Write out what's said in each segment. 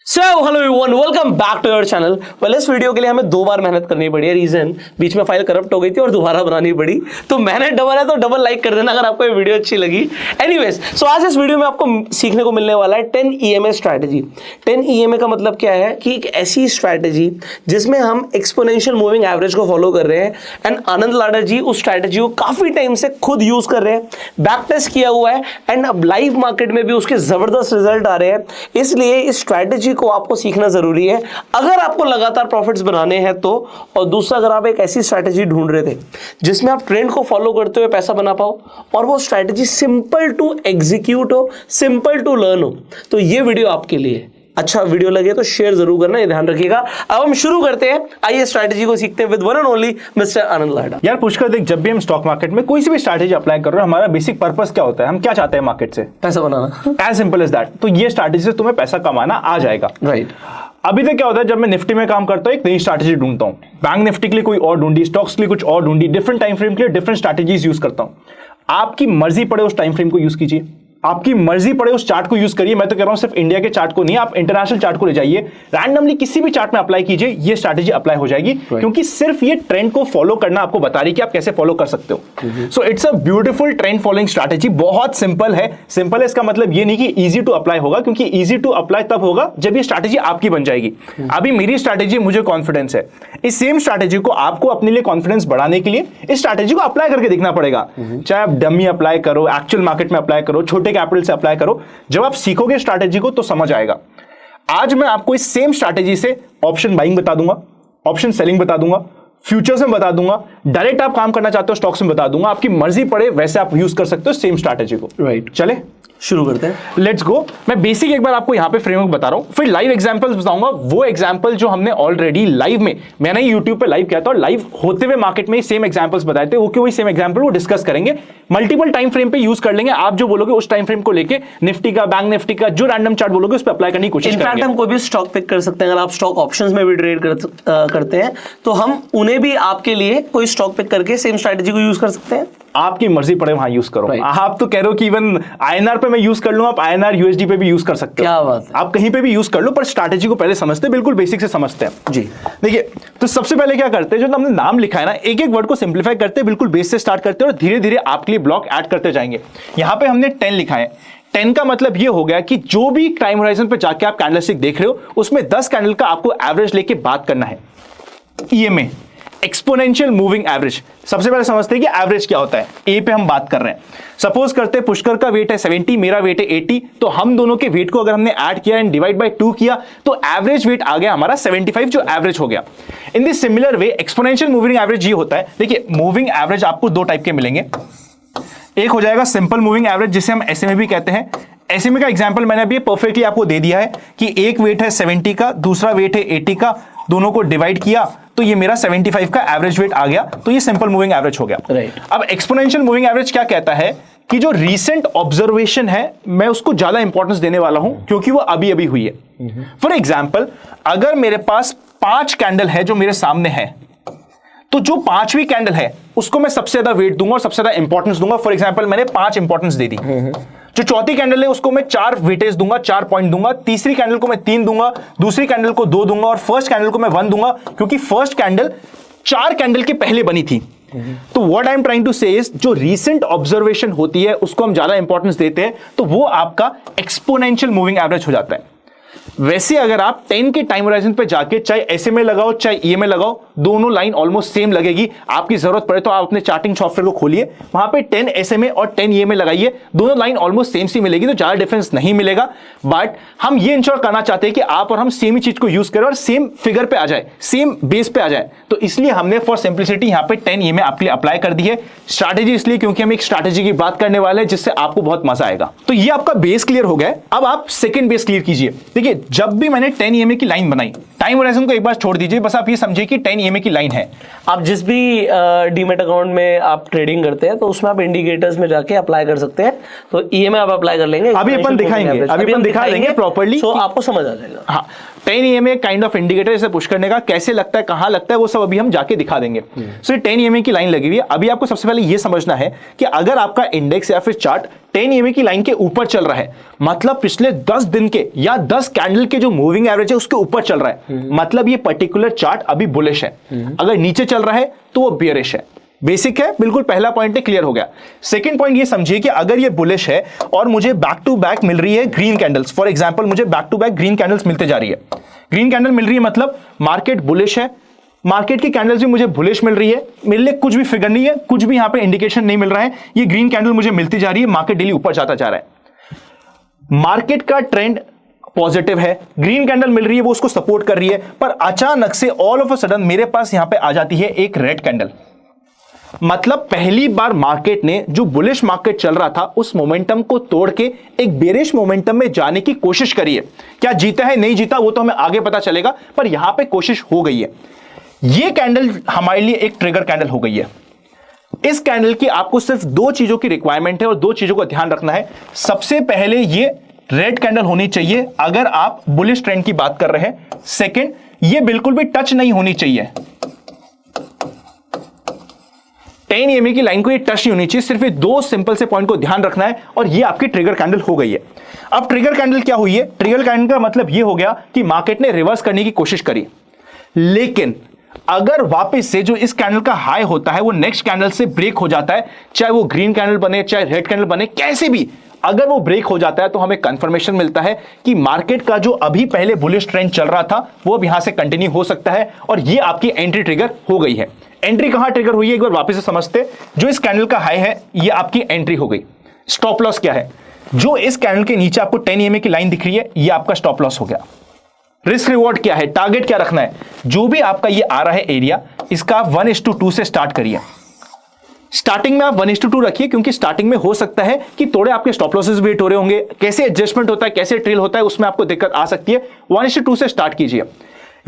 So hello everyone, welcome back to your channel. पहले इस video के लिए हमें 2 बार मेहनत करनी पड़ी है। रीजन, बीच में फाइल करप्ट हो गई थी और दोबारा बनानी पड़ी, तो मेहनत डबल है तो डबल लाइक कर देना अगर आपको ये वीडियो अच्छी लगी। एनीवेज, सो आज इस वीडियो में आपको सीखने को मिलने वाला है 10 EMA स्ट्रैटेजी। 10 EMA का मतलब क्या है कि एक ऐसी स्ट्रैटेजी जिसमें हम एक्सपोनेंशियल मूविंग एवरेज को फॉलो कर रहे हैं। एंड आनंद लाडा जी उस स्ट्रैटेजी को काफी टाइम से खुद यूज कर रहे हैं, बैक टेस्ट किया हुआ है एंड अब लाइव मार्केट में भी उसके जबरदस्त रिजल्ट आ रहे हैं। इसलिए इस स्ट्रैटेजी को आपको सीखना जरूरी है अगर आपको लगातार प्रॉफिट्स बनाने हैं तो। और दूसरा, अगर आप एक ऐसी स्ट्रैटेजी ढूंढ रहे थे जिसमें आप ट्रेंड को फॉलो करते हुए पैसा बना पाओ और वो स्ट्रैटेजी सिंपल टू एग्जीक्यूट हो, सिंपल टू लर्न हो, तो ये वीडियो आपके लिए। अच्छा वीडियो लगे तो शेयर जरूर करना, ये ध्यान रखिएगा। अब हम शुरू करते हैं, आइए स्ट्रैटेजी को सीखते हैं with one and only Mister Anand Lada. यार पुष्कर, देख, जब भी हम स्टॉक मार्केट में कोई सी भी स्ट्रैटेजी अप्लाई कर रहे हो, हमारा बेसिक पर्पस क्या होता है? हम क्या चाहते हैं मार्केट से? पैसा बनाना। As simple as that. तो ये स्ट्रैटेजी से तुम्हें पैसा कमाना आ जाएगा, राइट। अभी तक क्या होता है, जब मैं निफ्टी में काम करता हूँ एक नई स्ट्रैटेजी ढूंढता हूँ, बैंक निफ्टी के लिए कोई और ढूंढी, स्टॉक्स के लिए कुछ और ढूंढी, डिफरेंट टाइम फ्रेम के लिए डिफरेंट स्ट्रैटेजीज यूज करता हूँ। आपकी मर्जी पड़े उस टाइम फ्रेम को यूज कीजिए, आपकी मर्जी पड़े उस चार्ट को यूज करिए। मैं तो कह रहा हूं सिर्फ इंडिया के चार्ट को नहीं, आप इंटरनेशनल चार्ट को ले जाइए, रैंडमली किसी भी चार्ट में अप्लाई कीजिए, ये स्ट्रैटेजी अप्लाई हो जाएगी। क्योंकि सिर्फ ये ट्रेंड को फॉलो करना आपको बता रही कि आप कैसे फॉलो कर सकते हो। So it's a beautiful trend following strategy. बहुत सिंपल है। सिंपल है इसका मतलब ये नहीं कि इजी टू अप्लाई होगा, क्योंकि इजी टू अप्लाई तब होगा जब ये स्ट्रैटेजी आपकी बन जाएगी। अभी मेरी स्ट्रैटेजी, मुझे कॉन्फिडेंस है, इस सेम स्ट्रैटेजी को आपको अपने लिए कॉन्फिडेंस बढ़ाने के लिए इस स्ट्रैटेजी को अप्लाई करके देखना पड़ेगा। चाहे आप डमी अप्लाई करो, एक्चुअल मार्केट में अप्लाई करो, छोटे कैपिटल से अप्लाई करो, जब आप सीखोगे स्ट्रैटेजी को तो समझ आएगा। आज मैं आपको इस सेम स्ट्रैटेजी से ऑप्शन बाइंग बता दूंगा, ऑप्शन सेलिंग बता दूंगा, फ्यूचर्स में बता दूंगा, डायरेक्ट आप काम करना चाहते हो स्टॉक्स में बता दूंगा। आपकी मर्जी पड़े वैसे आप यूज कर सकते हो सेम स्ट्रैटेजी को। राइट, चले शुरू करते हैं। Let's go. मैं बेसिक एक बार आपको यहां पे फ्रेमवर्क बता रहा हूं, फिर लाइव एग्जांपल्स बताऊंगा। वो एग्जांपल जो हमने ऑलरेडी लाइव में, मैंने यूट्यूब पे लाइव किया था और लाइव होते हुए मार्केट में सेम एग्जांपल्स बताए थे, वो क्यों वही सेम एग्जांपल वो डिस्कस करेंगे, मल्टीपल टाइम फ्रेम पे यूज कर लेंगे। आप जो बोलोगे उस टाइम फ्रेम को लेके निफ्टी का, बैंक निफ्टी का, जो रैंडम चार्ट बोलोगे उस पर अप्लाई करने की कोशिश करेंगे। इनफैक्ट हम कोई भी स्टॉक पिक कर सकते हैं। अगर आप स्टॉक ऑप्शंस में भी ट्रेड करते हैं तो हम उन्हें भी आपके लिए कोई स्टॉक पिक करके सेम स्ट्रैटेजी को यूज कर सकते हैं। आपकी मर्जी पड़े वहां यूज करो। आप तो कह रहे हो कि इवन INR पे मैं यूज कर लूं, आप INR USD पे भी यूज कर सकते हो। क्या बात है। आप कहीं पे भी यूज कर लो, पर स्ट्रैटेजी को पहले समझते हैं, बिल्कुल बेसिक से समझते हैं जी। देखिए, तो सबसे पहले क्या करते हैं, जो हमने नाम लिखा है ना, एक एक वर्ड को सिंप्लीफाई करते हैं, बिल्कुल बेस से स्टार्ट करते हैं और धीरे धीरे आपके लिए ब्लॉक ऐड करते जाएंगे। यहां पे हमने 10 लिखा है। 10 का मतलब ये हो गया कि जो भी टाइम होराइजन पे जाके आप कैंडलस्टिक देख रहे हो उसमें 10 कैंडल का आपको एवरेज लेके बात करना है। EMA, exponential moving average. सबसे पहले समझते हैं कि एवरेज क्या होता है। ए पे हम बात कर रहे हैं। सपोज करते हैं पुष्कर का वेट है 70, मेरा वेट है 80, तो हम दोनों के वेट को अगर हमने ऐड किया एंड डिवाइड बाय 2 किया तो एवरेज वेट आ गया हमारा 75, जो एवरेज हो गया। In this similar way exponential moving average ये होता है। देखिए, मूविंग एवरेज आपको 2 टाइप के मिलेंगे। एक हो जाएगा सिंपल मूविंग एवरेज, जिसे हम SMA भी कहते हैं। SMA का एग्जांपल मैंने अभी परफेक्टली आपको दे दिया है कि एक वेट है 70 का, दूसरा वेट है 80 का, दोनों को डिवाइड किया तो ये मेरा 75 का एवरेज वेट आ गया, तो ये सिंपल मूविंग एवरेज हो गया। राइट। अब एक्सपोनेंशियल मूविंग एवरेज क्या कहता है कि जो रीसेंट ऑब्जर्वेशन है मैं उसको ज्यादा इंपॉर्टेंस देने वाला हूं, क्योंकि वो अभी अभी हुई है। फॉर एग्जाम्पल, अगर मेरे पास 5 कैंडल है जो मेरे सामने है, तो जो 5वीं कैंडल है उसको मैं सबसे ज्यादा वेट दूंगा और सबसे ज्यादा इंपॉर्टेंस दूंगा। फॉर एग्जाम्पल, मैंने 5 इंपॉर्टेंस दे दी। जो चौथी कैंडल है उसको मैं 4 वेटेज दूंगा, 4 पॉइंट दूंगा। तीसरी कैंडल को मैं 3 दूंगा, दूसरी कैंडल को 2 दूंगा और फर्स्ट कैंडल को मैं 1 दूंगा, क्योंकि फर्स्ट कैंडल 4 कैंडल के पहले बनी थी। तो what I am trying to say is, जो रीसेंट ऑब्जर्वेशन होती है उसको हम ज्यादा इंपॉर्टेंस देते हैं, तो वो आपका एक्सपोनेंशियल मूविंग एवरेज हो जाता है। वैसे अगर आप 10 के टाइम होराइजन पे जाके चाहे SMA लगाओ चाहे EMA लगाओ, दोनों लाइन ऑलमोस्ट सेम लगेगी। आपकी जरूरत पड़े तो आप अपने चार्टिंग सॉफ्टवेयर को खोलिए, वहां पे 10 SMA और 10 EMA लगाइए, दोनों लाइन ऑलमोस्ट सेम सी मिलेगी, तो ज्यादा डिफरेंस नहीं मिलेगा। बट हम ये इंश्योर करना चाहते हैं कि आप और हम सेम ही चीज को यूज करें और सेम फिगर पे आ जाए, सेम बेस पे आ जाए। तो इसलिए हमने फॉर सिंप्लिसिटी यहाँ पे 10 EMA आपके लिए अप्लाई कर दी है। स्ट्रैटेजी इसलिए क्योंकि हम एक स्ट्रैटेजी की बात करने वाले हैं जिससे आपको बहुत मजा आएगा। तो ये आपका बेस क्लियर हो गया। अब आप सेकेंड बेस क्लियर कीजिए। देखिए, जब भी मैंने 10 EMA की लाइन बनाई, टाइम होराइजन को एक बार छोड़ दीजिए, बस आप ये समझिए कि 10 EMA की लाइन है। आप जिस भी डीमेट अकाउंट में आप ट्रेडिंग करते हैं तो उसमें आप इंडिकेटर्स में जाके अप्लाई कर सकते हैं, तो ईएमए आप अप्लाई कर लेंगे, अभी अपन दिखाएंगे, अभी अपन दिखा देंगे प्रॉपर्ली, तो आपको समझ आ जाएगा। हाँ, 10 EMA काइंड ऑफ इंडिकेटर इसे पुश करने का, कैसे लगता है, कहां लगता है, वो सब अभी हम जाके दिखा देंगे। सो ये 10 EMA की लाइन लगी हुई है। अभी आपको सबसे पहले ये समझना है कि अगर आपका इंडेक्स या फिर चार्ट 10 EMA की लाइन के ऊपर चल रहा है, मतलब पिछले 10 दिन के या 10 कैंडल के जो मूविंग एवरेज है उसके ऊपर चल रहा है, मतलब ये पर्टिकुलर चार्ट अभी बुलिश है। अगर नीचे चल रहा है तो वो बियरिश है। बेसिक है, बिल्कुल पहला पॉइंट है, क्लियर हो गया। सेकंड पॉइंट ये समझिए कि अगर ये बुलिश है और मुझे बैक टू बैक मिल रही है ग्रीन कैंडल्स, फॉर एग्जांपल मुझे back to back green candles मिलते जा रही है, ग्रीन कैंडल मिल रही है मतलब मार्केट बुलिश है, मार्केट की कैंडल्स भी मुझे बुलिश मिल रही है, मेरे लिए कुछ भी फिगर नहीं है, कुछ भी यहां पे इंडिकेशन नहीं मिल रहा है, ये ग्रीन कैंडल मुझे मिलती जा रही है, मार्केट डेली ऊपर जाता जा रहा है, मार्केट का ट्रेंड पॉजिटिव है, ग्रीन कैंडल मिल रही है, वो उसको सपोर्ट कर रही है, पर अचानक से ऑल ऑफ अ सडन मेरे पास यहां पे आ जाती है एक रेड कैंडल। मतलब पहली बार मार्केट ने, जो बुलिश मार्केट चल रहा था, उस मोमेंटम को तोड़ के एक बेरिश मोमेंटम में जाने की कोशिश करी है। क्या जीता है नहीं जीता वो तो हमें आगे पता चलेगा, पर यहां पे कोशिश हो गई है। ये कैंडल हमारे लिए एक ट्रिगर कैंडल हो गई है। इस कैंडल की आपको सिर्फ दो चीजों की रिक्वायरमेंट है और दो चीजों का ध्यान रखना है। सबसे पहले ये रेड कैंडल होनी चाहिए अगर आप बुलिश ट्रेंड की बात कर रहे हैं। सेकंड, ये बिल्कुल भी टच नहीं होनी चाहिए, 10 EMA की लाइन को ये टच नहीं होनी चाहिए। सिर्फ ये दो सिंपल से पॉइंट को ध्यान रखना है और ये आपकी ट्रिगर कैंडल हो गई है। अब ट्रिगर कैंडल क्या हुई है? ट्रिगर कैंडल का मतलब ये हो गया कि मार्केट ने रिवर्स करने की कोशिश करी, लेकिन अगर वापस से जो इस कैंडल का हाई होता है वो नेक्स्ट कैंडल से ब्रेक हो जाता है, चाहे वो ग्रीन कैंडल बने चाहे रेड कैंडल बने, कैसे भी अगर वो ब्रेक हो जाता है तो हमें कंफर्मेशन मिलता है कि मार्केट का जो अभी पहले बुलिश ट्रेंड चल रहा था वो अब यहां से कंटिन्यू हो सकता है और ये आपकी एंट्री ट्रिगर हो गई है। एंट्री कहां ट्रिगर हुई है एक बार वापस से समझते। जो इस कैंडल का हाई है ये आपकी एंट्री हो गई। स्टॉप लॉस क्या है? जो इस कैंडल के नीचे आपको 10 EMA की लाइन दिख रही है ये आपका स्टॉप लॉस हो गया। रिस्क रिवॉर्ड क्या है? टारगेट क्या रखना है? जो भी आपका ये आ रहा है एरिया, इसका आप 1:2 से स्टार्ट करिए। स्टार्टिंग में आप 1:2 रखिए, क्योंकि स्टार्टिंग में हो सकता है कि थोड़े आपके स्टॉप लॉसेस वेट हो रहे होंगे, कैसे एडजस्टमेंट होता है, कैसे ट्रेल होता है, उसमें आपको दिक्कत आ सकती है। 1:2 से स्टार्ट कीजिए।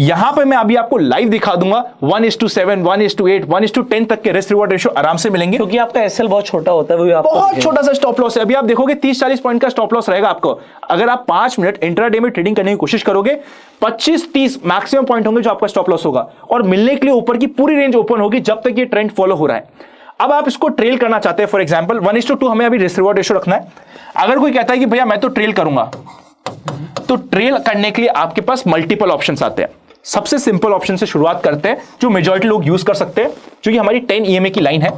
यहां पे मैं अभी आपको लाइव दिखा दूंगा 1:7, 1:8, 1:10 तक के रिस्क रिवॉर्ड रेशियो आराम से मिलेंगे, क्योंकि आपका एसएल बहुत छोटा होता है, वो बहुत छोटा सा स्टॉप लॉस है। अभी आप देखोगे 30-40 पॉइंट का स्टॉप लॉस रहेगा आपको। अगर आप 5 मिनट इंट्राडे में ट्रेडिंग करने की कोशिश करोगे, 25-30 मैक्सिमम पॉइंट होंगे जो आपका स्टॉप लॉस होगा, और मिलने के लिए ऊपर की पूरी रेंज ओपन होगी जब तक ये ट्रेंड फॉलो हो रहा है। अब आप इसको ट्रेल करना चाहते हैं, फॉर एग्जांपल 1:2 हमें अभी रिस्क रिवॉर्ड रेशियो रखना है। अगर कोई कहता है कि भैया मैं तो ट्रेल करूंगा, तो ट्रेल करने के लिए आपके पास मल्टीपल ऑप्शंस आते हैं। सबसे सिंपल ऑप्शन से शुरुआत करते हैं जो मेजॉरिटी लोग यूज कर सकते हैं, जो कि हमारी 10 EMA की लाइन है।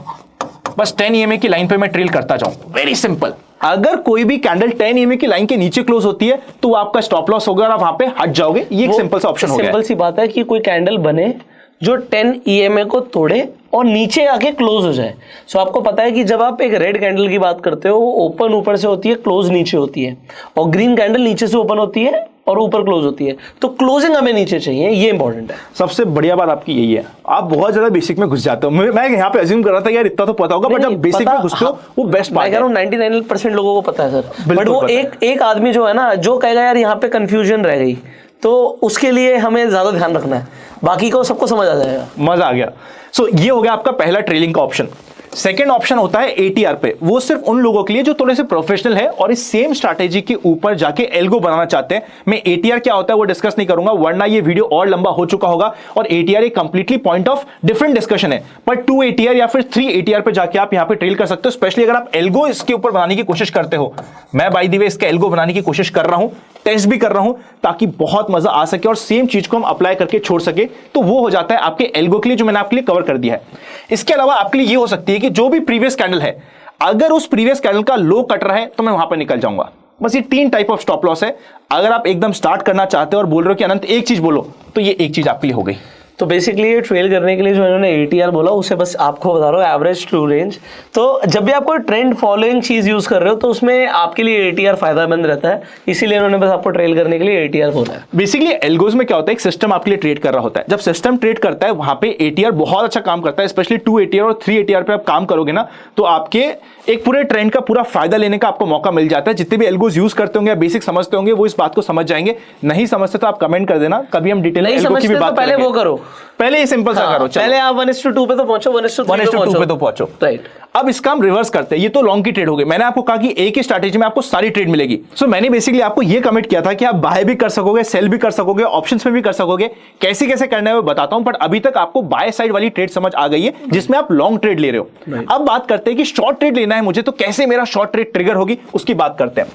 बस 10 EMA की लाइन पे मैं ट्रेल करता जाऊं, वेरी सिंपल। अगर कोई भी कैंडल 10 EMA की लाइन के नीचे क्लोज होती है तो वो आपका स्टॉप लॉस होगा और आप वहां पे हट जाओगे। ये एक सिंपल सा ऑप्शन हो गया। सिंपल सी बात है कि कोई कैंडल बने जो 10 EMA को तोड़े और नीचे आके क्लोज हो जाए। सो आपको पता है कि जब आप एक रेड कैंडल की बात करते हो, वो ओपन ऊपर से होती है, क्लोज नीचे होती है, और ग्रीन कैंडल नीचे से ओपन होती है और ऊपर क्लोज होती है। तो क्लोजिंग हमें नीचे चाहिए, ये इंपॉर्टेंट है। सबसे बढ़िया बात आपकी यही है, आप बहुत ज्यादा बेसिक में घुस जाते हो। मैं यहाँ पे अज्यूम कर रहा था यार इतना तो पता होगा, बट जब बेसिक में घुसते हो वो बेस्ट बात है। मैं कह रहा हूं 99% लोगों को पता है सर, बट वो एक आदमी जो है ना, जो कहेगा यार यहाँ पे कंफ्यूजन रह गई, तो उसके लिए हमें ज्यादा ध्यान रखना है, बाकी को सबको समझ आ जाएगा। मजा आ गया। सो ये हो गया आपका पहला ट्रेलिंग का ऑप्शन। सेकेंड ऑप्शन होता है ATR पे। वो सिर्फ उन लोगों के लिए जो थोड़े से प्रोफेशनल है और इस सेम स्ट्रैटेजी के ऊपर जाके एल्गो बनाना चाहते हैं। मैं ATR क्या होता है वो डिस्कस नहीं करूंगा, वरना ये वीडियो और लंबा हो चुका होगा, और ATR एक completely point of different discussion है। पर 2 ATR या फिर 3 ATR पे जाके आप यहां पे ट्रेल कर सकते हो, स्पेशली अगर आप एल्गो इसके ऊपर बनाने की कोशिश करते हो। मैं बाय द वे इसका एल्गो बनाने की कोशिश कर रहा हूं, टेस्ट भी कर रहा हूं, ताकि बहुत मजा आ सके और सेम चीज को हम अप्लाई करके छोड़ सके। तो वो हो जाता है आपके एल्गो के लिए, जो मैंने आपके लिए कवर कर दिया है। इसके अलावा आपके लिए ये हो सकती है कि जो भी प्रीवियस कैंडल है, अगर उस प्रीवियस कैंडल का लो कट रहा है तो मैं वहां पर निकल जाऊंगा। बस ये 3 टाइप ऑफ स्टॉप लॉस है। अगर आप एकदम स्टार्ट करना चाहते हो और बोल रहे हो कि अनंत एक चीज बोलो, तो ये एक चीज आपके लिए हो गई। तो बेसिकली ये ट्रेल करने के लिए जो इन्होंने ATR बोला, उसे बस आपको बता रहा हूँ, एवरेज ट्रू रेंज। तो जब भी आप कोई ट्रेंड फॉलोइंग चीज यूज कर रहे हो तो उसमें आपके लिए ATR फायदेमंद रहता है, इसीलिए इन्होंने बस आपको ट्रेल करने के लिए ATR बोला है। बेसिकली एल्गोज में क्या होता है, एक सिस्टम आपके लिए ट्रेड कर रहा होता है। जब सिस्टम ट्रेड करता है वहां पे ATR बहुत अच्छा काम करता है, स्पेशली 2 ATR और 3 ATR पे आप काम करोगे ना, तो आपके एक पूरे ट्रेंड का पूरा फायदा लेने का आपको मौका मिल जाता है। जितने भी एल्गोज यूज करते होंगे, बेसिक समझते होंगे, वो इस बात को समझ जाएंगे। नहीं समझते तो आप कमेंट कर देना, कभी हम डिटेल नहीं एल्गो की भी समझते बात तो पहले करेंगे। वो करो, पहले ये सिंपल सा करो। पहले आप 1:2 पे तो पहुंचो, 1:3 पे तो पहुंचो। राइट। अब इसका हम रिवर्स करते हैं। ये तो लॉन्ग की ट्रेड हो गई। मैंने आपको कहा कि एक ही स्ट्रैटेजी में आपको सारी ट्रेड मिलेगी। सो मैंने बेसिकली आपको ये कमिट किया था कि आप बाय भी कर सकोगे, सेल भी कर सकोगे, ऑप्शंस में भी कर सकोगे। कैसे कैसे करना है वो बताता हूं, बट अभी तक आपको बाय साइड वाली ट्रेड समझ आ गई है जिसमें आप लॉन्ग ट्रेड ले रहे हो। अब बात करते हैं कि शॉर्ट ट्रेड लेना है मुझे, तो कैसे मेरा शॉर्ट ट्रेड ट्रिगर होगी उसकी बात करते हैं।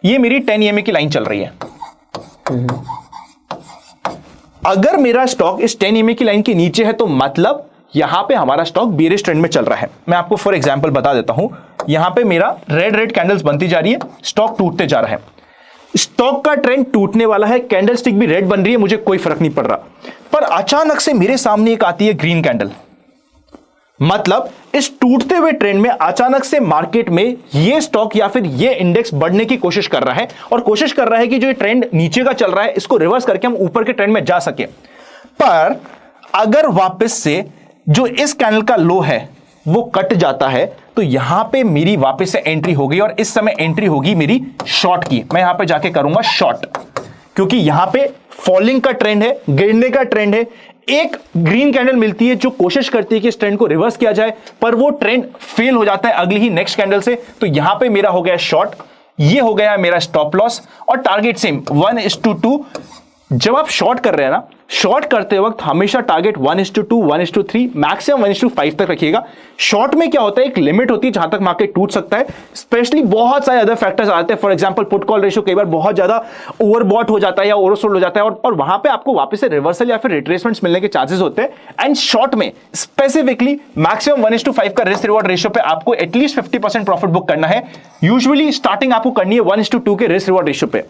ये मेरी 10 EMA की लाइन चल रही है। अगर मेरा स्टॉक इस 10 EMA की लाइन के नीचे है तो मतलब यहां पे हमारा स्टॉक बेरिश ट्रेंड में चल रहा है। मैं आपको फॉर एग्जांपल बता देता हूं, यहां पे मेरा रेड कैंडल्स बनती जा रही है, स्टॉक टूटते जा रहा है। स्टॉक का ट्रेंड टूटने वाला है, कैंडलस्टिक भी रेड बन रही है, मुझे कोई फर्क नहीं पड़ रहा। पर अचानक से मेरे सामने एक आती है ग्रीन कैंडल, मतलब इस टूटते हुए ट्रेंड में अचानक से मार्केट में ये स्टॉक या फिर ये इंडेक्स बढ़ने की कोशिश कर रहा है और कोशिश कर रहा है कि जो ये ट्रेंड नीचे का चल रहा है इसको रिवर्स करके हम ऊपर के ट्रेंड में जा सके। पर अगर वापस से जो इस कैंडल का लो है वो कट जाता है तो यहां पे मेरी वापस से एंट्री होगी और इस समय एंट्री होगी मेरी शॉर्ट की। मैं यहां पे जाके करूंगा शॉर्ट, क्योंकि यहां पे फॉलिंग का ट्रेंड है, गिरने का ट्रेंड है। एक ग्रीन कैंडल मिलती है जो कोशिश करती है कि इस ट्रेंड को रिवर्स किया जाए, पर वो ट्रेंड फेल हो जाता है अगली ही नेक्स्ट कैंडल से। तो यहां पे मेरा हो गया शॉर्ट, ये हो गया मेरा स्टॉप लॉस और टारगेट सेम 1:2। जब आप शॉर्ट कर रहे हैं ना, शॉर्ट करते वक्त हमेशा टारगेट 1:2, 1:3, मैक्सिमम 1:5 तक रखिएगा। शॉर्ट में क्या होता है, एक लिमिट होती है जहां तक मार्केट टूट सकता है। स्पेशली बहुत सारे अदर फैक्टर्स आते हैं। For example put call ratio कई बार बहुत ज्यादा ओवरबॉट हो जाता है या ओवरसोल्ड हो जाता है और वहां पे आपको वापस से रिवर्सल या फिर रिट्रेसमेंट्स मिलने के चांसेस होते हैं। एंड शॉर्ट में स्पेसिफिकली मैक्सिमम 1:5 का रिस्क रिवॉर्ड रेशियो पे आपको एटलीस्ट 50% प्रॉफिट बुक करना है। यूजुअली स्टार्टिंग आपको करनी है 1:2 के रिस्क रिवॉर्ड रेशियो पे।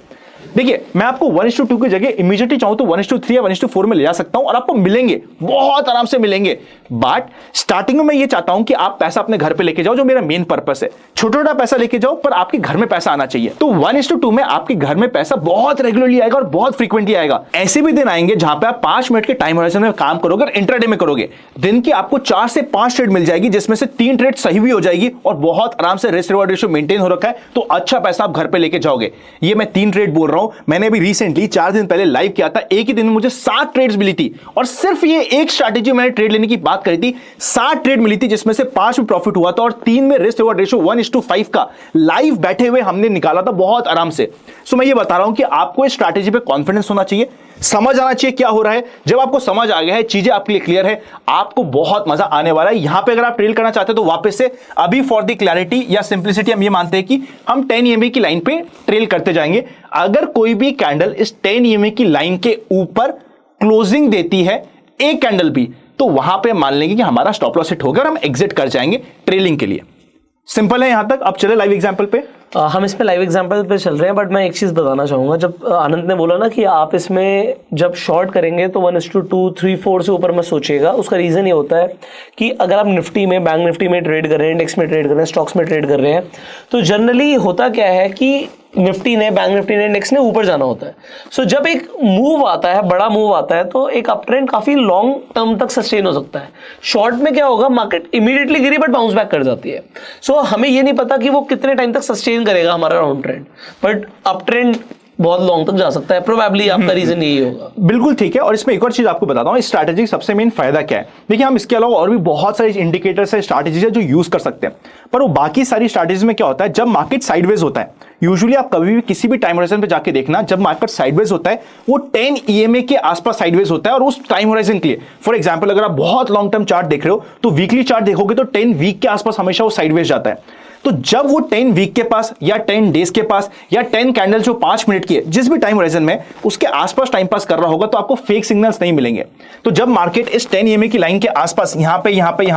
देखिए, मैं आपको 1:2 की जगह इमीडिएटली चाहूं तो 1:3 या 1:4 में ले जा सकता हूं और आपको मिलेंगे, बहुत आराम से मिलेंगे। बट स्टार्टिंग में मैं ये चाहता हूं कि आप पैसा अपने घर पे लेके जाओ, जो मेरा मेन पर्पस है। छोटा छोटा पैसा लेके जाओ पर आपके घर में पैसा आना चाहिए। तो 1:2 में आपके घर में पैसा बहुत रेगुलरली आएगा और बहुत फ्रीक्वेंटली आएगा। ऐसे भी दिन आएंगे जहां पे आप 5 मिनट के टाइम होराइजन में काम करोगे और इंट्राडे में करोगे, दिन की आपको 4 से 5 ट्रेड मिल जाएगी, जिसमें से 3 ट्रेड सही भी हो जाएगी और बहुत आराम से रिस्क रिवॉर्ड रेशियो मेंटेन हो रखा है। तो अच्छा पैसा आप घर पे लेके जाओगे। ये मैं 3 ट्रेड बोल रहा हूं। मैंने भी रिसेंटली 4 दिन पहले लाइव किया था, एक ही दिन में मुझे 7 ट्रेड्स मिली थी और सिर्फ ये एक स्ट्रैटेजी मैंने ट्रेड लेने की बात करी थी, 7 ट्रेड मिली थी, जिसमें से 5 में प्रॉफिट हुआ था और 3 में रिस्क रिवॉर्ड रेशियो 1:5 का लाइव बैठे हुए हमने निकाला था बहुत आराम से। सो मैं ये बता रहा हूं कि आपको इस स्ट्रैटेजी पे कॉन्फिडेंस होना चाहिए, समझ आना चाहिए क्या हो रहा है। जब आपको समझ आ गया है, चीजें आपके लिए क्लियर है, आपको बहुत मजा आने वाला है। यहां पे अगर आप ट्रेड करना चाहते हैं तो वापस से अभी फॉर द क्लैरिटी या सिंप्लिसिटी हम ये मानते हैं कि हम 10 EMA की लाइन पे ट्रेल करते जाएंगे। अगर कोई भी कैंडल इस 10 EMA की लाइन के ऊपर क्लोजिंग देती है, एक कैंडल भी, तो वहां पे मान लेंगे कि हमारा स्टॉप लॉस हिट हो गया और हम एग्जिट कर जाएंगे ट्रेलिंग के लिए। सिंपल है यहां तक। अब चले लाइव एग्जांपल पे। हम इस पे लाइव एग्जांपल पे चल रहे हैं, बट मैं एक चीज़ बताना चाहूँगा। जब आनंद ने बोला ना कि आप इसमें जब शॉर्ट करेंगे तो 1:2, 3, 4 से ऊपर मत सोचिएगा। उसका रीज़न ये होता है कि अगर आप निफ्टी में, बैंक निफ्टी में ट्रेड कर रहे हैं, इंडेक्स में ट्रेड कर रहे हैं, स्टॉक्स में ट्रेड कर रहे हैं, तो जनरली होता क्या है कि निफ्टी ने, बैंक निफ्टी ने, इंडेक्स ने ऊपर जाना होता है। सो जब एक मूव आता है, बड़ा मूव आता है, तो एक अप ट्रेंड काफी लॉन्ग टर्म तक सस्टेन हो सकता है। शॉर्ट में क्या होगा, market immediately Giri but bounce back कर जाती है। सो हमें ये नहीं पता कि वो कितने टाइम तक सस्टेन करेगा हमारा round trend, but up trend बहुत लॉन्ग तक जा सकता है। प्रोबेबली आपका रीजन यही होगा। बिल्कुल ठीक है। और इसमें एक और चीज आपको बताता हूं, इस स्ट्रैटेजी का सबसे मेन फायदा क्या है। देखिए, हम इसके अलावा और भी बहुत सारे इंडिकेटर्स है, स्ट्रैटेजीज है जो यूज कर सकते हैं, पर वो बाकी सारी स्ट्रैटेजीज में क्या होता है, जब मार्केट साइडवेज होता है, यूजुअली आप कभी भी किसी भी टाइम होराइजन पे जाके देखना, जब मार्केट साइडवेज होता है वो 10 EMA के आसपास साइडवेज होता है। और उस टाइम होराइजन के लिए, फॉर एग्जांपल, अगर आप बहुत लॉन्ग टर्म चार्ट देख रहे हो तो वीकली चार्ट देखोगे तो 10 वीक के आसपास हमेशा वो साइडवेज जाता है। तो जब वो 10 वीक के पास या 10 डेज के पास या 10 कैंडल जो 5 मिनट की है, जिस भी टाइम होराइजन में उसके आसपास टाइम पास कर रहा होगा, तो आपको फेक सिग्नल्स नहीं मिलेंगे। तो जब मार्केट इस 10 EMA की लाइन के आसपास यहां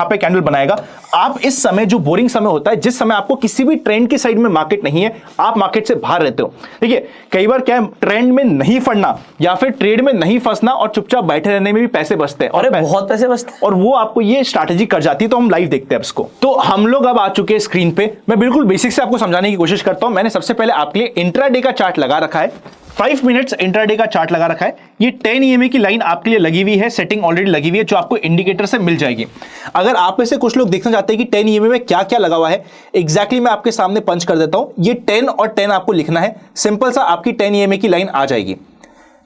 पे कैंडल बनाएगा, आप इस समय जो बोरिंग समय होता है, जिस समय आपको किसी भी ट्रेंड की साइड में मार्केट नहीं है, आप मार्केट से बाहर रहते हो। देखिए, कई बार क्या है, ट्रेंड में नहीं फंसना या फिर ट्रेड में नहीं फंसना और चुपचाप बैठे रहने में भी पैसे बचते हैं, और बहुत पैसे बचते हैं, और वो आपको ये स्ट्रैटेजी कर जाती है। तो हम लाइव देखते हैं इसको। तो हम लोग अब आ चुके हैं स्क्रीन पे। मैं बिल्कुल बेसिक से आपको समझाने की कोशिश करता हूं। मैंने सबसे पहले आपके लिए इंट्राडे का चार्ट लगा रखा है। 5 मिनट्स इंट्राडे का चार्ट लगा रखा है। ये 10 EMA की लाइन आपके लिए लगी हुई है, सेटिंग ऑलरेडी लगी हुई है, जो आपको इंडिकेटर से मिल जाएगी। अगर आप में से कुछ लोग देखना चाहते हैं कि 10 EMA में क्या क्या लगा हुआ है, एग्जैक्टली मैं आपके सामने पंच कर देता हूं। ये 10 और 10 आपको लिखना है, सिंपल सा आपकी 10 EMA की लाइन आ जाएगी।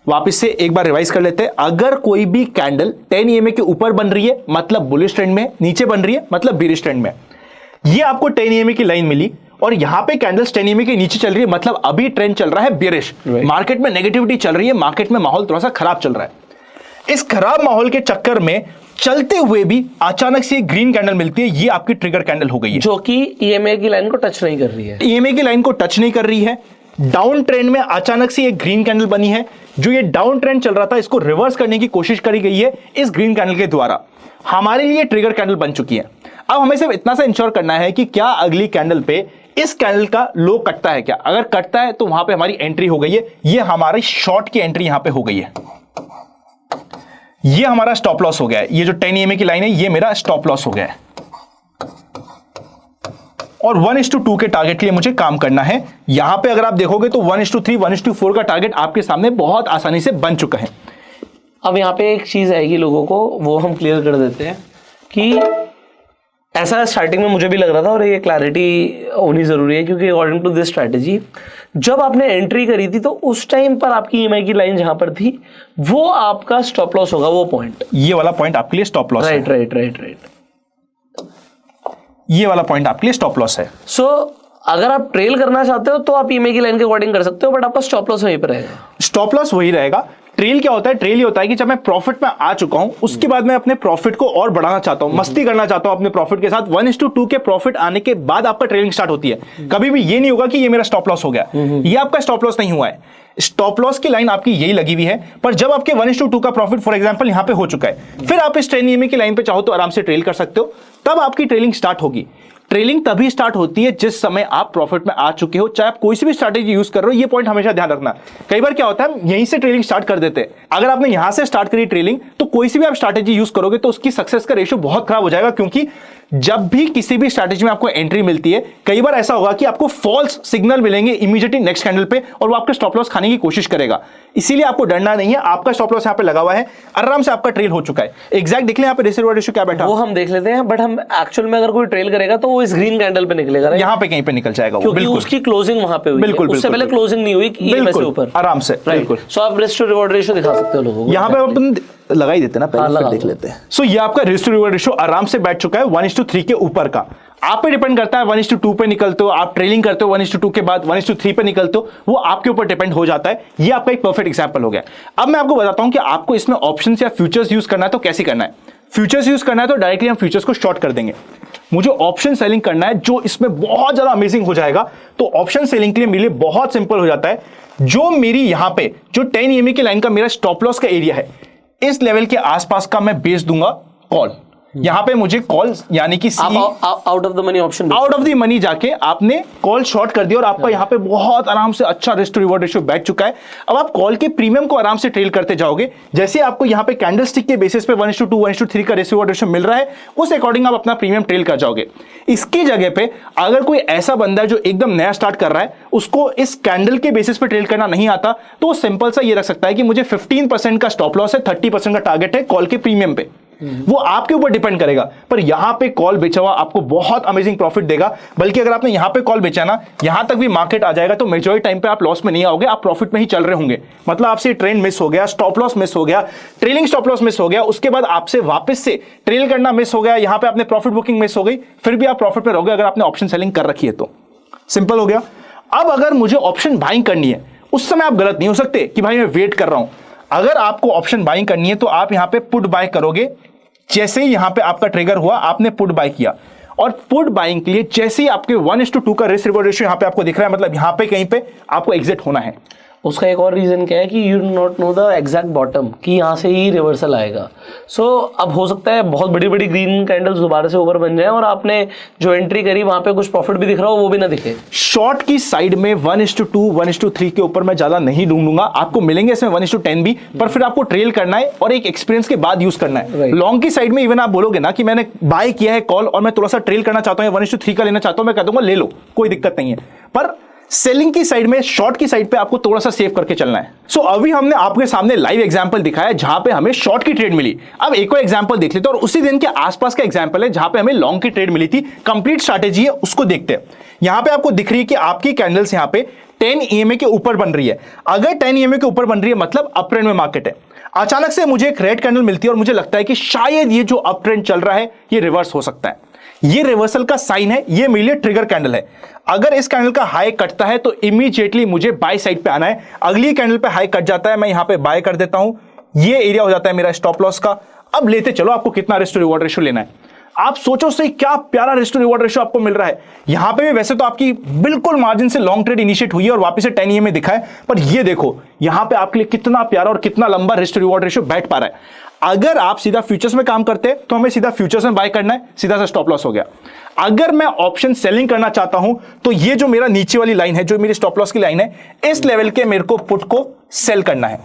वापस से एक बार रिवाइज कर लेते हैं। अगर कोई भी कैंडल 10 EMA के ऊपर बन रही है मतलब बुलिश ट्रेंड में, नीचे बन रही है मतलब बेरिश ट्रेंड में, ये आपको 10 EMA की लाइन मिली और यहां पे कैंडल्स 10 EMA के नीचे चल रही है मतलब अभी ट्रेंड चल रहा है बेरिश, मार्केट में नेगेटिविटी चल रही है, मार्केट में माहौल थोड़ा सा खराब चल रहा है। इस खराब माहौल के चक्कर में चलते हुए भी अचानक से ग्रीन कैंडल मिलती है, ये आपकी ट्रिगर कैंडल हो गई है, जो कि EMA की लाइन को टच नहीं कर रही है। EMA की लाइन को टच नहीं कर रही है। डाउन ट्रेंड में अचानक से एक ग्रीन कैंडल बनी है, जो ये डाउन ट्रेंड चल रहा था इसको रिवर्स करने की कोशिश करी गई है इस ग्रीन कैंडल के द्वारा, हमारे लिए ट्रिगर कैंडल बन चुकी है। अब हमें सिर्फ इतना सा इंश्योर करना है कि क्या अगली कैंडल पे इस कैंडल का लो कटता है क्या। अगर कटता है तो वहां पे हमारी एंट्री हो गई है, ये हमारी शॉर्ट की एंट्री यहां पे हो गई है, ये हमारा स्टॉप लॉस हो गया है। ये जो 10 EMA की लाइन है ये मेरा स्टॉप लॉस हो गया है और 1:2 के टारगेट के लिए मुझे काम करना है। यहां पे अगर आप देखोगे तो 1:3, 1:4 का टारगेट आपके सामने बहुत आसानी से बन चुका है। अब यहाँ पे एक चीज आएगी लोगों को, वो हम क्लियर कर देते हैं कि ऐसा स्टार्टिंग में मुझे भी लग रहा था और ये क्लैरिटी होनी जरूरी है, क्योंकि अकॉर्डिंग टू दिस स्ट्रैटेजी जब आपने एंट्री करी थी तो उस टाइम पर आपकी EMA की लाइन जहां पर थी वो आपका स्टॉप लॉस होगा, वो पॉइंट, ये वाला पॉइंट आपके लिए स्टॉप लॉस है। राइट। ये वाला पॉइंट आपके लिए स्टॉप लॉस है। सो अगर आप ट्रेल करना चाहते हो तो आप EMA की लाइन के अकॉर्डिंग कर सकते हो, बट आपका स्टॉप लॉस वहीं पर रहेगा। स्टॉप लॉस वही रहेगा। ट्रेल क्या होता है? ट्रेल ये होता है कि जब मैं प्रॉफिट में आ चुका हूं उसके बाद मैं अपने प्रॉफिट को और बढ़ाना चाहता हूं, मस्ती करना चाहता हूं अपने प्रॉफिट के साथ। 1:2 के प्रॉफिट आने के बाद आपका ट्रेलिंग स्टार्ट होती है। कभी भी ये नहीं होगा कि ये मेरा स्टॉप लॉस हो गया, ये आपका स्टॉप लॉस नहीं हुआ है। स्टॉप लॉस की लाइन आपकी यही लगी हुई है, पर जब आपके 1:2 का प्रॉफिट फॉर एग्जांपल यहां पे हो चुका है, फिर आप इस 10 EMA की लाइन पे चाहो तो आराम से ट्रेल कर सकते हो, तब आपकी ट्रेलिंग स्टार्ट होगी। ट्रेलिंग तभी स्टार्ट होती है जिस समय आप प्रॉफिट में आ चुके हो, चाहे आप कोई सी भी स्ट्रैटेजी यूज कर रहे हो। ये पॉइंट हमेशा ध्यान रखना। कई बार क्या होता है, हम यहीं से ट्रेलिंग स्टार्ट कर देते हैं। अगर आपने यहां से स्टार्ट करी ट्रेलिंग तो कोई सी भी आप स्ट्रैटेजी यूज करोगे तो उसकी सक्सेस का रेशियो बहुत खराब हो जाएगा, क्योंकि जब भी किसी भी स्ट्रैटेजी में आपको एंट्री मिलती है, कई बार ऐसा होगा कि आपको फॉल्स सिग्नल मिलेंगे इमीडिएटली नेक्स्ट कैंडल पे और वो आपका स्टॉप लॉस खाने की कोशिश करेगा। इसीलिए आपको डरना नहीं है, आपका स्टॉप लॉस यहां पे लगा हुआ है, आराम से आपका ट्रेल हो चुका है। एग्जैक्ट देख लें यहां पे रिस्क रिवॉर्ड रेशियो क्या बैठा, वो हम देख लेते हैं, बट हम एक्चुअल में अगर कोई ट्रेल करेगा तो वो इस ग्रीन कैंडल पे निकलेगा, यहां पे कहीं पे निकल जाएगा, क्योंकि उसकी क्लोजिंग वहां पे हुई है, उससे पहले क्लोजिंग नहीं हुई EMA से ऊपर, आराम से। बिल्कुल। सो आप रिस्क टू रिवॉर्ड रेशियो दिखा सकते हो लोगों को, यहां पे अपन लगा ही देते ना, पहले फिर देख लेते हैं। सो ये आपका रिस्क टू रिवॉर्ड रेशियो आराम से बैठ चुका है 1:3 के ऊपर का। आप पे डिपेंड करता है 1:2 पे निकलते हो, आप ट्रेलिंग करते हो 1:2 के बाद 1:3 पे निकलते हो, वो आपके ऊपर डिपेंड हो जाता है। ये आपका एक परफेक्ट एग्जांपल हो गया। अब मैं आपको बताता हूं कि आपको इसमें ऑप्शंस या फ्यूचर्स यूज करना है तो कैसे करना है। फ्यूचर्स यूज करना है तो डायरेक्टली हम फ्यूचर्स को शॉर्ट कर देंगे। मुझे ऑप्शन सेलिंग करना है जो इसमें बहुत ज्यादा अमेजिंग हो जाएगा, तो ऑप्शन सेलिंग के लिए मेरे लिए बहुत सिंपल हो जाता है। जो मेरी यहां पे जो 10 EMA की लाइन का मेरा स्टॉप लॉस का एरिया है, इस लेवल के आसपास का मैं बेच दूंगा कॉल। यहां पे मुझे कॉल यानी कि out of the money option, out of the money जाके आपने कॉल शॉर्ट कर दिया और आपका यहां पे बहुत आराम से अच्छा रिस्क टू रिवॉर्ड रेशियो बैठ चुका है। अब आप कॉल के प्रीमियम को आराम से ट्रेल करते जाओगे। जैसे आपको यहां पे कैंडलस्टिक के बेसिस पे 1:2, 1:3 का रिस्क रिवॉर्ड रेशियो मिल रहा है, उस अकॉर्डिंग आप अपना प्रीमियम ट्रेल कर जाओगे। इसकी जगह पे अगर कोई ऐसा बंदा है जो एकदम नया स्टार्ट कर रहा है, उसको इस कैंडल के बेसिस पे ट्रेल करना नहीं आता, तो वो सिंपल सा ये रख सकता है कि मुझे 15% का स्टॉप लॉस है, 30% का टारगेट है कॉल के प्रीमियम पे। वो आपके ऊपर डिपेंड करेगा, पर यहां पे कॉल बेचा हुआ आपको बहुत अमेजिंग प्रॉफिट देगा। बल्कि अगर आपने यहां पे कॉल बेचा ना, यहां तक भी मार्केट आ जाएगा तो मेजॉरिटी टाइम पे आप लॉस में नहीं आओगे, आप प्रॉफिट में ही चल रहे होंगे। मतलब आपसे ट्रेंड मिस हो गया, स्टॉप लॉस मिस हो गया, ट्रेलिंग स्टॉप लॉस मिस हो गया, उसके बाद आपसे वापस से ट्रेल करना मिस हो गया, यहां पे आपने प्रॉफिट बुकिंग मिस हो गई, फिर भी आप प्रॉफिट में रहोगे अगर आपने ऑप्शन सेलिंग कर रखी है तो। सिंपल हो गया। अब अगर मुझे ऑप्शन बाइंग करनी है, उस समय आप गलत नहीं हो सकते कि भाई मैं वेट कर रहा हूं। अगर आपको ऑप्शन बाइंग करनी है तो आप यहां पे पुट बाय करोगे। जैसे ही यहां पे आपका ट्रिगर हुआ, आपने पुट बाय किया, और पुट बाइंग के लिए जैसे ही आपके 1:2 का रिस्क रिवॉर्ड रेशियो यहां पे आपको दिख रहा है, मतलब यहां पे कहीं पे आपको एग्जिट होना है। उसका एक और रीजन क्या है कि you do not know the exact bottom, कि यहाँ से ही रिवर्सल आएगा। सो अब हो सकता है बहुत बड़ी बड़ी ग्रीन कैंडल्स दोबारा से ऊपर बन जाए और आपने जो एंट्री करी वहां पे कुछ प्रॉफिट भी दिख रहा हो, वो भी ना दिखे। शॉर्ट की साइड में 1:2, 1:3 के ऊपर मैं ज्यादा नहीं ढूंढूंगा। आपको मिलेंगे इसमें 1:10 भी, पर फिर आपको ट्रेल करना है और एक एक्सपीरियंस के बाद यूज करना है। लॉन्ग की साइड में इवन आप बोलोगे ना कि मैंने बाय किया है कॉल और मैं थोड़ा सा ट्रेल करना चाहता हूँ, 1:3 का लेना चाहता हूँ, मैं कह दूंगा ले लो, कोई दिक्कत नहीं है। पर सेलिंग की साइड में, शॉर्ट की साइड पे आपको थोड़ा सा सेव करके चलना है। सो अभी हमने आपके सामने लाइव एग्जांपल दिखाया जहां पे हमें शॉर्ट की ट्रेड मिली। अब एक और एग्जांपल देख लेते हैं, और उसी दिन के आसपास का एग्जांपल है जहां पे हमें लॉन्ग की ट्रेड मिली थी। कंप्लीट स्ट्रैटेजी है, उसको देखते हैं। यहां पे आपको दिख रही है कि आपकी कैंडल्स यहां पे 10 EMA के ऊपर बन रही है। अगर 10 EMA के ऊपर बन रही है मतलब अप ट्रेंड में मार्केट है। अचानक से मुझे एक रेड कैंडल मिलती है और मुझे लगता है कि शायद ये जो अप ट्रेंड चल रहा है ये रिवर्स हो सकता है। ये रिवर्सल का साइन है, ये मेरे लिए ट्रिगर कैंडल है। अगर इस कैंडल का हाई कटता है तो इमीडिएटली मुझे बाय साइड पे आना है। अगली कैंडल पे हाई कट जाता है, मैं यहां पे बाय कर देता हूं। ये एरिया हो जाता है मेरा स्टॉप लॉस का। अब लेते चलो आपको कितना रिस्क टू रिवॉर्ड रेशियो लेना है। आप सोचो सही, क्या प्यारा रिस्क टू रिवॉर्ड रेशियो आपको मिल रहा है। यहां पे भी वैसे तो आपकी बिल्कुल मार्जिन से लॉन्ग ट्रेड इनिशिएट हुई है और वापस से 10 EMA दिखा है, पर ये देखो यहां पे आपके लिए कितना प्यारा और कितना लंबा रिस्क टू रिवॉर्ड रेशियो बैठ पा रहा है। अगर आप सीधा फ्यूचर्स में काम करते हैं तो हमें सीधा फ्यूचर्स में बाय करना है, सीधा सा स्टॉप लॉस हो गया। अगर मैं ऑप्शन सेलिंग करना चाहता हूं तो ये जो मेरा नीचे वाली लाइन है, जो मेरी स्टॉप लॉस की लाइन है, इस लेवल के मेरे को पुट को सेल करना है।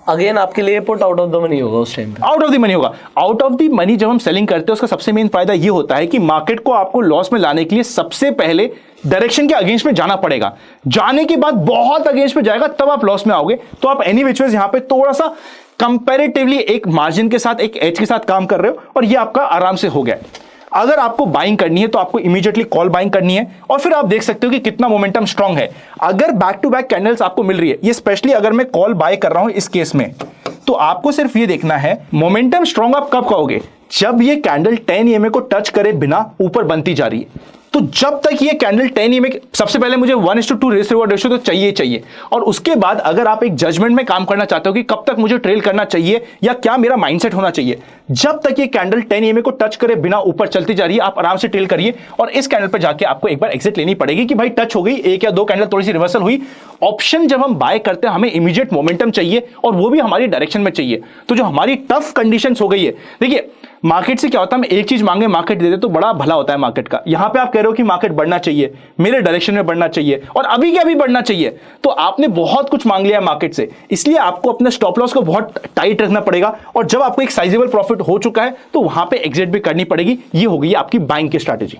अगेन आपके लिए put out of the money होगा उस टाइम पे। आउट ऑफ द मनी होगा। आउट ऑफ द मनी जब हम सेलिंग करते हैं उसका सबसे मेन फायदा ये होता है कि मार्केट को आपको लॉस में लाने के लिए सबसे पहले डायरेक्शन के अगेंस्ट में जाना पड़ेगा। जाने के बाद बहुत अगेंस्ट में जाएगा तब आप लॉस में आओगे। तो आप एनी विच वेज यहां पे थोड़ा सा कंपैरेटिवली एक मार्जिन के साथ, एक एज के साथ काम कर रहे हो और ये आपका आराम से हो गया। अगर आपको बाइंग करनी है तो आपको इमीडिएटली कॉल बाइंग करनी है और फिर आप देख सकते हो कि कितना मोमेंटम स्ट्रांग है। अगर बैक टू बैक कैंडल्स आपको मिल रही है, ये स्पेशली अगर मैं कॉल बाय कर रहा हूं इस केस में, तो आपको सिर्फ ये देखना है मोमेंटम स्ट्रांग आप कब कहोगे, जब ये कैंडल 10 EMA को टच करे बिना ऊपर बनती जा रही है। तो जब तक ये कैंडल 10 EMA, सबसे पहले मुझे 1:2 रिस्क रिवॉर्ड रेशियो तो चाहिए। और उसके बाद अगर आप एक जजमेंट में काम करना चाहते हो कि कब तक मुझे ट्रेल करना चाहिए या क्या मेरा माइंडसेट होना चाहिए, जब तक ये कैंडल 10 EMA को टच करे बिना ऊपर चलती जा रही है, आप आराम से ट्रेल करिए। और इस कैंडल पर जाके आपको एक बार एग्जिट लेनी पड़ेगी कि भाई टच हो गई, एक या दो कैंडल थोड़ी सी रिवर्सल हुई। ऑप्शन जब हम बाय करते हैं हमें इमीडिएट मोमेंटम चाहिए और वो भी हमारी डायरेक्शन में चाहिए। तो जो हमारी टफ कंडीशंस हो गई है, देखिए मार्केट से क्या होता है, हम एक चीज मांगे मार्केट दे दे तो बड़ा भला होता है मार्केट का। यहां पे आप कह रहे हो कि मार्केट बढ़ना चाहिए, मेरे डायरेक्शन में बढ़ना चाहिए और अभी क्या अभी बढ़ना चाहिए, तो आपने बहुत कुछ मांग लिया मार्केट से। इसलिए आपको अपने स्टॉप लॉस को बहुत टाइट रखना पड़ेगा और जब आपको एक साइजेबल प्रॉफिट हो चुका है तो वहां पे एग्जिट भी करनी पड़ेगी। ये हो गई आपकी बाइंग की स्ट्रैटेजी।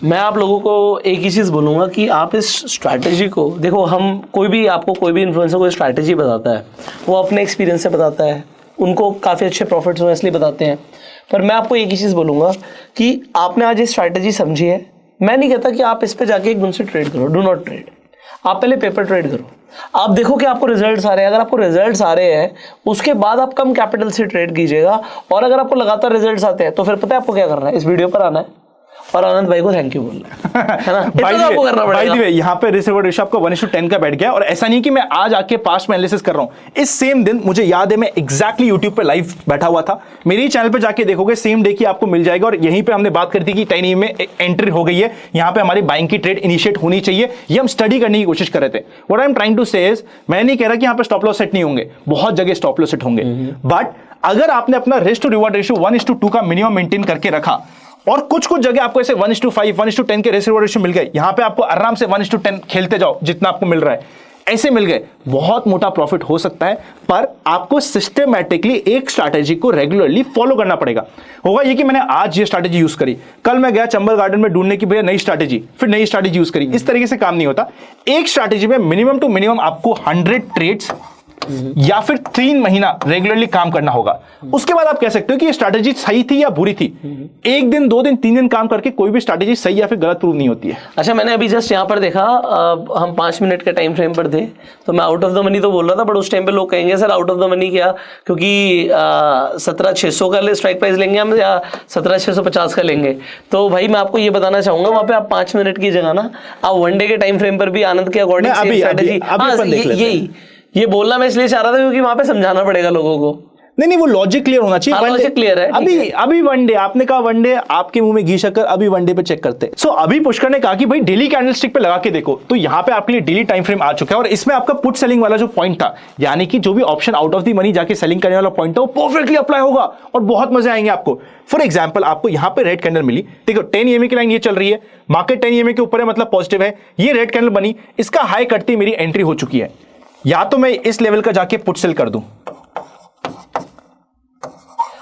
मैं आप लोगों को एक ही चीज़ बोलूँगा कि आप इस स्ट्रैटेजी को देखो, हम कोई भी इन्फ्लुएंसर कोई स्ट्रैटेजी बताता है वो अपने एक्सपीरियंस से बताता है, उनको काफ़ी अच्छे प्रॉफिट्स हुए इसलिए बताते हैं। पर मैं आपको एक ही चीज़ बोलूँगा कि आपने आज ये स्ट्रैटेजी समझी है, मैं नहीं कहता कि आप इस पे जाके एकदम से ट्रेड करो, डू नॉट ट्रेड। आप पहले पेपर ट्रेड करो, आप देखो कि आपको रिजल्ट्स आ रहे हैं। अगर आपको रिजल्ट्स आ रहे हैं उसके बाद आप कम कैपिटल से ट्रेड कीजिएगा। और अगर आपको लगातार रिजल्ट्स आते हैं तो फिर पता है आपको क्या करना है, इस वीडियो पर आना है और आनंद भाई को थैंक यू बोलना है ना। आपको करना पड़ेगा। यहाँ पे रिस्क रिवॉर्ड रेशियो आपका 1:10 का बैठ गया। और ऐसा नहीं कि मैं आज आके पास्ट में एनालिसिस कर रहा हूँ, इस सेम दिन मुझे याद है मैं एग्जैक्टली यूट्यूब पे लाइव बैठा हुआ था। मेरे चैनल पे जाके देखोगे सेम डे की आपको मिल जाएगा। और यहीं पे हमने बात करी थी कि 10 EMA में एंट्री हो गई है, यहाँ पे हमारी बाइंग की ट्रेड इनिशिएट होनी चाहिए। ये हम स्टडी करने की कोशिश कर रहे थे। What I am trying to say is, मैं नहीं कह रहा कि यहाँ पे स्टॉप लॉस सेट नहीं होंगे, बहुत जगह स्टॉप लॉस सेट होंगे, बट अगर आपने अपना रिस्क टू रिवॉर्ड रेशियो 1:2 का मिनिमम मेंटेन करके रखा और कुछ जगह आपको ऐसे 1:5, 1:10 के रिस्क रिवॉर्ड रेशियो मिल गए, यहां पे आपको आराम से 1:10 खेलते जाओ जितना आपको मिल रहा है, ऐसे मिल गए, बहुत मोटा प्रॉफिट हो सकता है। पर आपको सिस्टमैटिकली एक स्ट्रैटेजी को रेगुलरली फॉलो करना पड़ेगा। होगा ये कि मैंने आज ये स्ट्रैटेजी यूज करी, कल मैं गया चंबल गार्डन में ढूंढने की भैया नई स्ट्रैटेजी, फिर नई स्ट्रैटेजी यूज करी, इस तरीके से काम नहीं होता। एक स्ट्रैटेजी में मिनिमम टू मिनिमम आपको 100 ट्रेड्स या फिर 3 महीना रेगुलरली काम करना होगा। उसके बाद आप कह सकते हो कि ये स्ट्रैटेजी सही थी या बुरी थी। एक दिन, 2 दिन, 3 दिन काम करके कोई भी स्ट्रैटेजी सही या फिर गलत प्रूव नहीं होती है। अच्छा, मैंने अभी जस्ट यहाँ पर देखा, हम 5 मिनट के टाइम फ्रेम पर थे, तो मैं आउट ऑफ द मनी तो बोल रहा था, बट उस टाइम पे लोग कहेंगे sir out of the money क्या, क्योंकि 17,600 का स्ट्राइक प्राइस लेंगे हम या 17,650 का लेंगे। तो भाई मैं आपको ये बताना चाहूंगा, वहां पे आप 5 मिनट की जगह ना आप 1 डे के टाइम फ्रेम पर भी आनंद के अकॉर्डिंग स्ट्रैटेजी, ये बोलना मैं इसलिए चाह रहा था क्योंकि वहां पे समझाना पड़ेगा लोगों को। नहीं, वो लॉजिक क्लियर होना चाहिए। लॉजिक क्लियर है। अभी 1 डे आपने कहा, 1 डे आपके मुंह में घी शक्कर, अभी 1 डे पे चेक करते। सो अभी पुष्कर ने कहा कि भाई डेली कैंडलस्टिक पे लगा के देखो, तो यहाँ पे आपके लिए डेली टाइम फ्रेम आ चुका है। और इसमें आपका पुट सेलिंग वाला जो पॉइंट था, यानी कि जो भी option out of the money जाके सेलिंग करने वाला पॉइंट था, वो परफेक्टली अप्लाई होगा और बहुत मजे आएंगे आपको। फॉर एग्जाम्पल, आपको यहाँ पे रेड कैंडल मिली, देखो 10 EMA की लाइन ये चल रही है, मार्केट 10 EMA के ऊपर है मतलब पॉजिटिव है, ये रेड कैंडल बनी, इसका हाई कटती मेरी एंट्री हो चुकी है। या तो मैं इस लेवल का जाके पुट सेल कर दूं,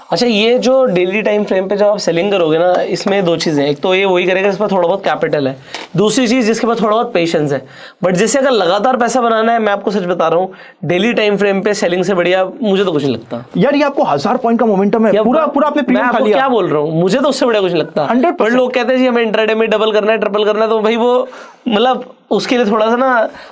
अच्छा, ये जो डेली टाइम फ्रेम पे जब आप सेलिंग करोगे ना, इसमें दो चीज़ें हैं। एक तो ये वही करेगा जिसमें थोड़ा बहुत कैपिटल है, दूसरी चीज़ जिसके पास थोड़ा बहुत पेशेंस है। बट जैसे अगर लगातार पैसा बनाना है, मैं आपको सच बता रहा हूँ, डेली टाइम फ्रेम पे सेलिंग से बढ़िया मुझे तो कुछ नहीं लगता यार। ये आपको 1000 पॉइंट का मोमेंटम है, पूरा पूरा आपने प्रीमियम खा लिया। क्या बोल रहा हूँ, मुझे तो उससे बढ़िया कुछ नहीं लगता। 100%। पर लोग कहते हैं जी हमें इंट्राडे में डबल करना है, ट्रिपल करना है, तो भाई वो मतलब उसके लिए थोड़ा सा ना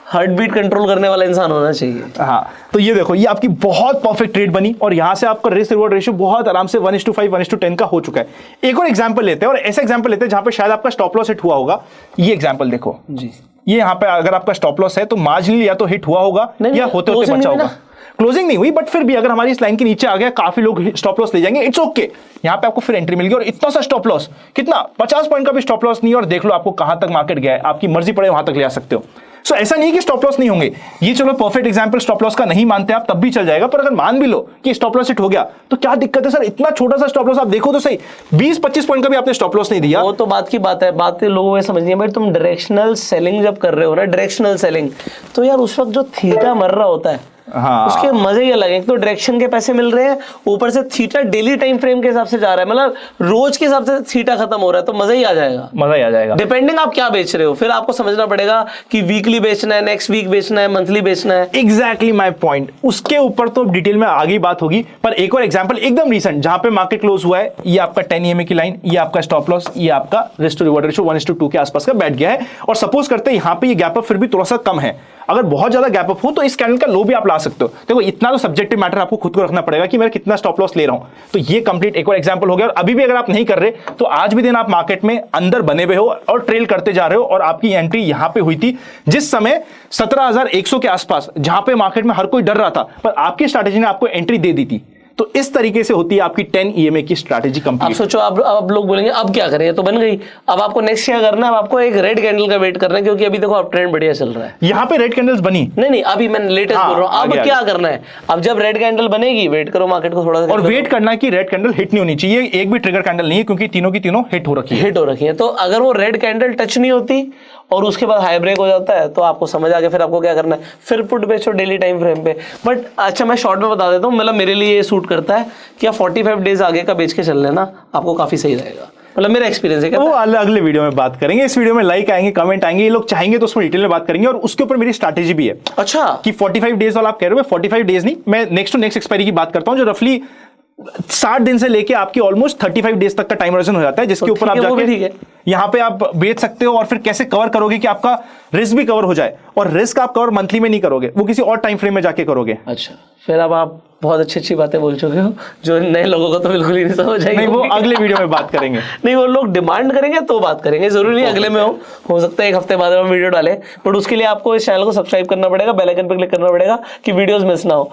हार्ट बीट कंट्रोल करने वाला इंसान होना चाहिए। हाँ, तो ये देखो, ये आपकी बहुत परफेक्ट ट्रेड बनी और यहां से आपका रिस्क रिवॉर्ड रेशियो बहुत आराम से 1:5 1:10 का हो चुका है। एक और एग्जांपल लेते हैं, और ऐसा एग्जांपल लेते हैं जहां पे शायद आपका स्टॉप लॉस हिट हुआ होगा। ये एग्जांपल देखो जी, ये यहाँ पे अगर आपका स्टॉप लॉस है तो मार्जिनली या तो हिट हुआ होगा या होते होते बचा होगा। क्लोजिंग नहीं हुई, बट फिर भी अगर हमारी इस लाइन के नीचे आ गया, काफी लोग स्टॉप लॉस ले जाएंगे, इट्स ओके। यहाँ पे आपको फिर एंट्री मिल गई, और इतना सा स्टॉप लॉस, कितना 50 पॉइंट का भी स्टॉप लॉस नहीं है, और देख लो आपको कहां तक मार्केट गया है, आपकी मर्जी पड़े वहां तक ले आ सकते हो। सो ऐसा नहीं है कि स्टॉप लॉस नहीं होंगे। ये चलो परफेक्ट एग्जांपल स्टॉप लॉस का नहीं मानते आप, तब भी चल जाएगा। पर अगर मान भी लो कि स्टॉप लॉस हिट हो गया, तो क्या दिक्कत है सर? इतना छोटा सा स्टॉप लॉस, आप देखो तो सही, 20-25 पॉइंट का भी आपने स्टॉप लॉस नहीं दिया। वो तो बात की बात है, बात लोगों को समझनी है भाई। तुम डायरेक्शनल सेलिंग जब कर रहे हो ना, डायरेक्शनल सेलिंग, तो यार उस वक्त जो थीटा मर रहा होता है, हाँ, उसके मजे ही अलग है। एक तो डायरेक्शन के पैसे मिल रहे हैं, ऊपर से थीटा डेली टाइम फ्रेम के हिसाब से जा रहा है, मतलब रोज के हिसाब से थीटा खत्म हो रहा है, तो मजा ही आ जाएगा। मजा ही आ जाएगा। डिपेंडिंग आप क्या बेच रहे हो, फिर आपको समझना पड़ेगा कि वीकली बेचना है, नेक्स्ट वीक बेचना है, मंथली बेचना है। Exactly my point. उसके ऊपर तो डिटेल में आगे बात होगी, पर एक और एग्जांपल एकदम रिसेंट जहां पे मार्केट क्लोज हुआ है, ये आपका 10 EMA की लाइन, ये आपका स्टॉप लॉस, ये आपका रिस्क टू रिवॉर्ड रेशियो 1:2 के आसपास का बैठ गया है। और सपोज करते हैं यहां पे ये गैप अप फिर भी थोड़ा सा कम है, अगर बहुत ज्यादा गैप अप हो तो इस कैंडल का लो भी आप ला सकते हो। देखो, इतना तो सब्जेक्टिव मैटर आपको खुद को रखना पड़ेगा कि मैं कितना स्टॉप लॉस ले रहा हूं। तो ये कंप्लीट एक और एग्जांपल हो गया। और अभी भी अगर आप नहीं कर रहे, तो आज भी दिन आप मार्केट में अंदर बने हुए हो और ट्रेल करते जा रहे हो। और आपकी एंट्री यहां पे हुई थी जिस समय 17,100 के आसपास, जहां पे मार्केट में हर कोई डर रहा था, पर आपकी स्ट्रैटेजी ने आपको एंट्री दे दी थी। तो इस तरीके से होती है आपकी 10 EMA की स्ट्रैटेजी कंप्लीट। आप सोचो, अब लोग बोलेंगे अब क्या करें, ये तो बन गई, अब आपको नेक्स्ट क्या करना है? अब आपको एक रेड कैंडल का वेट करना है, क्योंकि अभी देखो अब ट्रेंड बढ़िया चल रहा है। यहाँ पे रेड कैंडल्स बनी नहीं, अभी मैं लेटेस्ट बोल रहा हूँ। अब क्या करना है? अब जब रेड कैंडल बनेगी, वेट करो मार्केट को थोड़ा सा, और वेट करना है कि रेड कैंडल हिट नहीं होनी चाहिए। एक भी ट्रिगर कैंडल नहीं है, क्योंकि तीनों की तीनों हिट हो रखी है। तो अगर वो रेड कैंडल टच नहीं होती और उसके बाद हाई ब्रेक हो जाता है, तो आपको समझ आ गया फिर आपको क्या करना है। फिर पुट बेचो डेली टाइम फ्रेम पे। बट अच्छा, मैं शॉर्ट में बता देता हूँ, मतलब मेरे लिए ये सूट करता है कि आप 45 डेज आगे का बेच के चल लेना, आपको काफी सही रहेगा। मतलब मेरा एक्सपीरियंस है। वो अगले वीडियो में बात करेंगे। इस वीडियो में लाइक आएंगे, कमेंट आएंगे, ये लोग चाहेंगे तो उसमें डिटेल में बात करेंगे। और उसके ऊपर मेरी स्ट्रैटेजी भी है। अच्छा, कि 45 डेज वाला आप कह रहे हो, 45 डेज नहीं, मैं नेक्स्ट टू नेक्स्ट एक्सपायरी की बात करता हूं, जो रफली 60 दिन से लेके आपकी ऑलमोस्ट 35 डेज तक का टाइम होराइजन हो जाता है, जिसके ऊपर आप जाके यहां पे आप बेच सकते हो। और फिर कैसे कवर करोगे कि आपका रिस्क भी कवर हो जाए। और रिस्क आप कवर मंथली में नहीं करोगे, वो किसी और टाइम फ्रेम में जाके करोगे। अच्छा, फिर अब आप बहुत अच्छी बातें बोल चुके हो, जो नए लोगों को तो बिल्कुल ही नहीं समझ आएगी। नहीं, वो अगले वीडियो में बात करेंगे। नहीं, वो लोग डिमांड करेंगे तो बात करेंगे, जरूरी नहीं अगले में हो सकता है 1 हफ्ते बाद हम वीडियो डालें। बट उसके लिए आपको इस चैनल को सब्सक्राइब करना पड़ेगा, बेल आइकन पर क्लिक करना पड़ेगा कि वीडियोस मिस ना हो।